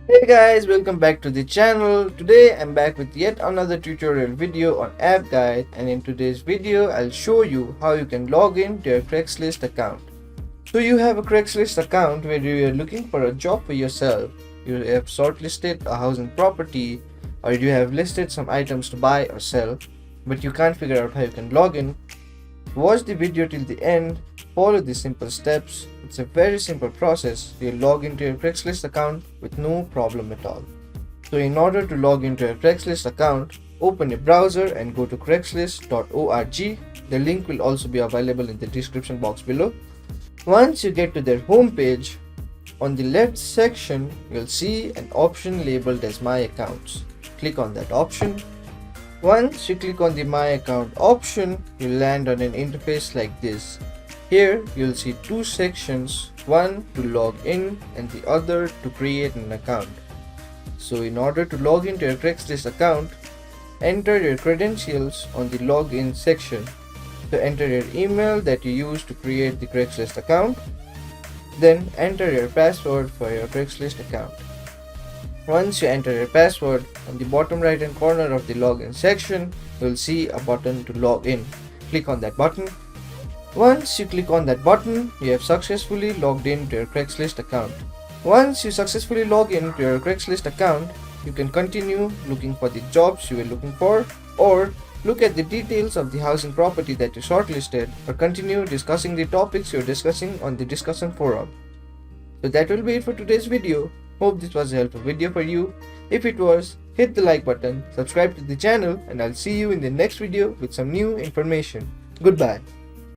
Hey guys, welcome back to the channel. Today I'm back with yet another tutorial video on app guide, and in today's video I'll show you how you can log in to your Craigslist account. So you have a Craigslist account where you are looking for a job for yourself. You have shortlisted a housing property, or you have listed some items to buy or sell, but you can't figure out how you can log in. Watch the video till the end, follow the simple steps. It's a very simple process. You'll log into your Craigslist account with no problem at all. So in order to log into your Craigslist account, open your browser and go to craigslist.org. The link will also be available in the description box below. Once you get to their homepage, on the left section, you'll see an option labeled as My Accounts. Click on that option. Once you click on the My Account option, you'll land on an interface like this. Here, you'll see two sections, one to log in and the other to create an account. So in order to log into your Craigslist account, enter your credentials on the login section. So enter your email that you used to create the Craigslist account. Then enter your password for your Craigslist account. Once you enter your password, on the bottom right hand corner of the login section, you'll see a button to log in. Click on that button. Once you click on that button, you have successfully logged in to your Craigslist account. Once you successfully log in to your Craigslist account, you can continue looking for the jobs you were looking for, or look at the details of the housing property that you shortlisted, or continue discussing the topics you're discussing on the discussion forum. So that will be it for today's video. Hope this was a helpful video for you. If it was, hit the like button, subscribe to the channel, and I'll see you in the next video with some new information. Goodbye.